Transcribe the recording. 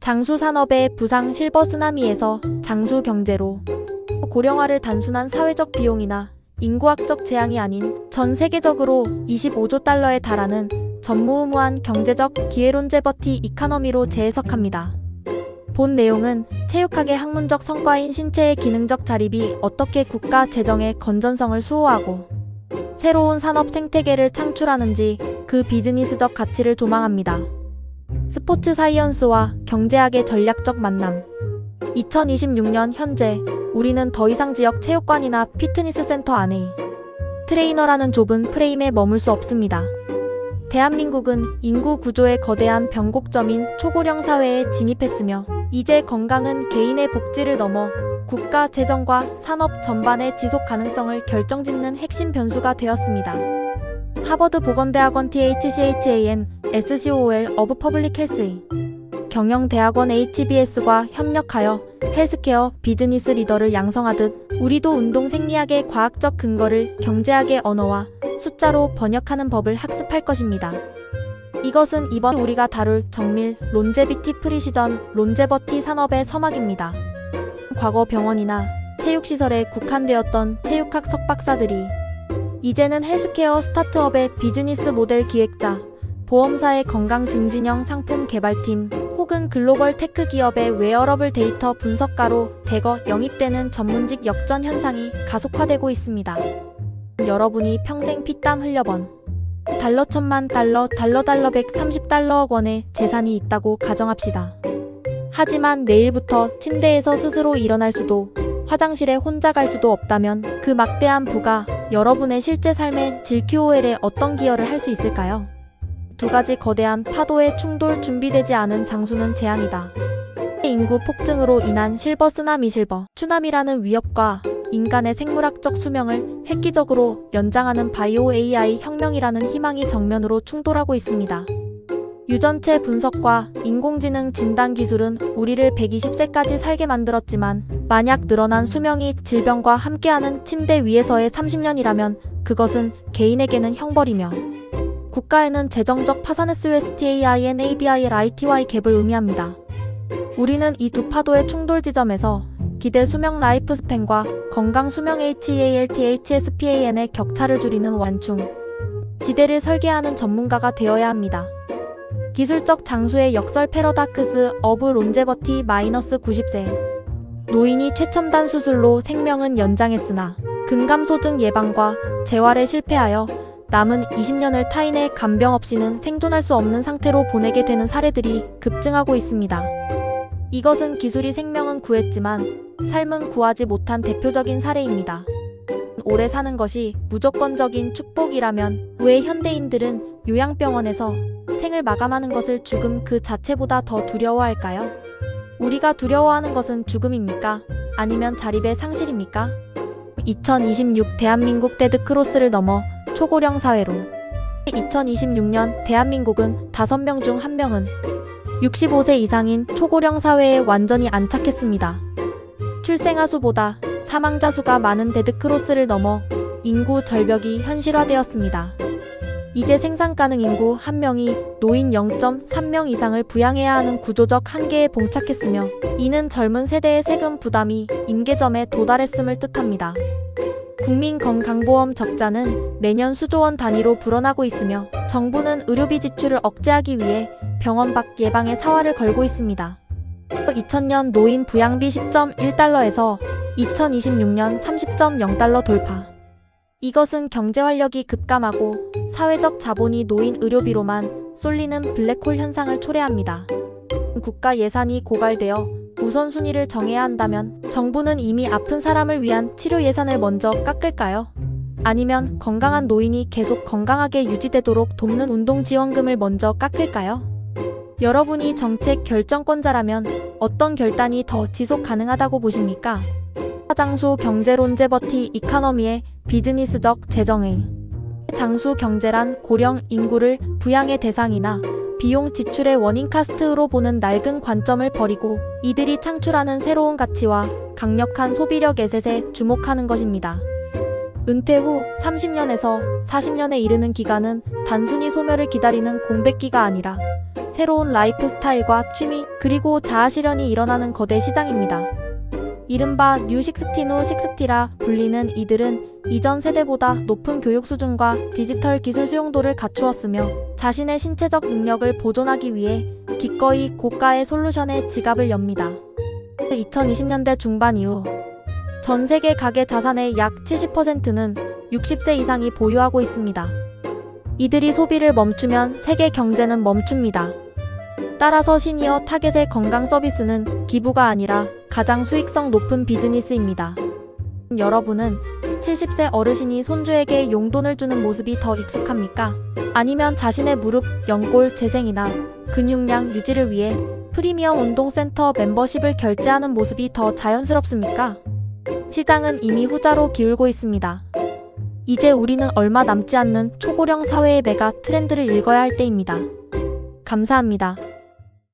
장수산업의 부상 실버 쓰나미에서 장수경제로 고령화를 단순한 사회적 비용이나 인구학적 재앙이 아닌 전 세계적으로 25조 달러에 달하는 전무후무한 경제적 기회론제버티 이카노미로 재해석합니다. 본 내용은 체육학의 학문적 성과인 신체의 기능적 자립이 어떻게 국가 재정의 건전성을 수호하고 새로운 산업 생태계를 창출하는지 그 비즈니스적 가치를 조망합니다. 스포츠 사이언스와 경제학의 전략적 만남. 2026년 현재 우리는 더 이상 지역 체육관이나 피트니스 센터 안에 트레이너라는 좁은 프레임에 머물 수 없습니다. 대한민국은 인구 구조의 거대한 변곡점인 초고령 사회에 진입했으며 이제 건강은 개인의 복지를 넘어 국가 재정과 산업 전반의 지속 가능성을 결정짓는 핵심 변수가 되었습니다. 하버드 보건대학원 THCHAN SCOL of Public Health 경영대학원 HBS과 협력하여 헬스케어 비즈니스 리더를 양성하듯 우리도 운동 생리학의 과학적 근거를 경제학의 언어와 숫자로 번역하는 법을 학습할 것입니다. 이것은 이번 우리가 다룰 정밀 론제비티 프리시전 론제버티 산업의 서막입니다. 과거 병원이나 체육시설에 국한되었던 체육학 석박사들이 이제는 헬스케어 스타트업의 비즈니스 모델 기획자, 보험사의 건강증진형 상품 개발팀, 혹은 글로벌 테크 기업의 웨어러블 데이터 분석가로 대거 영입되는 전문직 역전 현상이 가속화되고 있습니다. 여러분이 평생 피땀 흘려번 달러 1000만 달러, 달러 130달러억 원의 재산이 있다고 가정합시다. 하지만 내일부터 침대에서 스스로 일어날 수도, 화장실에 혼자 갈 수도 없다면 그 막대한 부가 여러분의 실제 삶의 질 QOL에 어떤 기여를 할 수 있을까요? 두 가지 거대한 파도의 충돌. 준비되지 않은 장수는 재앙이다. 인구 폭증으로 인한 실버 쓰나미. 실버 추나미라는 위협과 인간의 생물학적 수명을 획기적으로 연장하는 바이오 AI 혁명이라는 희망이 정면으로 충돌하고 있습니다. 유전체 분석과 인공지능 진단 기술은 우리를 120세까지 살게 만들었지만 만약 늘어난 수명이 질병과 함께하는 침대 위에서의 30년이라면 그것은 개인에게는 형벌이며 국가에는 재정적 파산의 SWASTAIN ABIL ITY 갭을 의미합니다. 우리는 이 두 파도의 충돌 지점에서 기대 수명 라이프 스팬과 건강 수명 HEALTHSPAN의 격차를 줄이는 완충 지대를 설계하는 전문가가 되어야 합니다. 기술적 장수의 역설 패러닥스 오브 론제버티 마이너스 90세 노인이 최첨단 수술로 생명은 연장했으나 근감소증 예방과 재활에 실패하여 남은 20년을 타인의 간병 없이는 생존할 수 없는 상태로 보내게 되는 사례들이 급증하고 있습니다. 이것은 기술이 생명은 구했지만 삶은 구하지 못한 대표적인 사례입니다. 오래 사는 것이 무조건적인 축복이라면 왜 현대인들은 요양병원에서 생을 마감하는 것을 죽음 그 자체보다 더 두려워할까요? 우리가 두려워하는 것은 죽음입니까? 아니면 자립의 상실입니까? 2026 대한민국 데드크로스를 넘어 초고령 사회로 2026년 대한민국은 5명 중 1명은 65세 이상인 초고령 사회에 완전히 안착했습니다. 출생아 수보다 사망자 수가 많은 데드크로스를 넘어 인구 절벽이 현실화되었습니다. 이제 생산 가능 인구 1명이 노인 0.3명 이상을 부양해야 하는 구조적 한계에 봉착했으며 이는 젊은 세대의 세금 부담이 임계점에 도달했음을 뜻합니다. 국민건강보험 적자는 매년 수조 원 단위로 불어나고 있으며 정부는 의료비 지출을 억제하기 위해 병원 밖 예방에 사활을 걸고 있습니다. 2000년 노인 부양비 10.1달러에서 2026년 30.0달러 돌파. 이것은 경제활력이 급감하고 사회적 자본이 노인 의료비로만 쏠리는 블랙홀 현상을 초래합니다. 국가 예산이 고갈되어 우선순위를 정해야 한다면 정부는 이미 아픈 사람을 위한 치료 예산을 먼저 깎을까요? 아니면 건강한 노인이 계속 건강하게 유지되도록 돕는 운동지원금을 먼저 깎을까요? 여러분이 정책 결정권자라면 어떤 결단이 더 지속 가능하다고 보십니까? 장수 경제론제버티 이카노미의 비즈니스적 재정의 장수 경제란 고령 인구를 부양의 대상이나 비용 지출의 원인 카스트로 보는 낡은 관점을 버리고 이들이 창출하는 새로운 가치와 강력한 소비력 에셋에 주목하는 것입니다. 은퇴 후 30년에서 40년에 이르는 기간은 단순히 소멸을 기다리는 공백기가 아니라 새로운 라이프 스타일과 취미 그리고 자아실현이 일어나는 거대 시장입니다. 이른바 뉴 식스틴 후 식스티라 불리는 이들은 이전 세대보다 높은 교육 수준과 디지털 기술 수용도를 갖추었으며 자신의 신체적 능력을 보존하기 위해 기꺼이 고가의 솔루션에 지갑을 엽니다. 2020년대 중반 이후 전 세계 가계 자산의 약 70%는 60세 이상이 보유하고 있습니다. 이들이 소비를 멈추면 세계 경제는 멈춥니다. 따라서 시니어 타겟의 건강 서비스는 기부가 아니라 가장 수익성 높은 비즈니스입니다. 여러분은 70세 어르신이 손주에게 용돈을 주는 모습이 더 익숙합니까? 아니면 자신의 무릎, 연골, 재생이나 근육량 유지를 위해 프리미엄 운동센터 멤버십을 결제하는 모습이 더 자연스럽습니까? 시장은 이미 후자로 기울고 있습니다. 이제 우리는 얼마 남지 않는 초고령 사회의 메가 트렌드를 읽어야 할 때입니다. 감사합니다.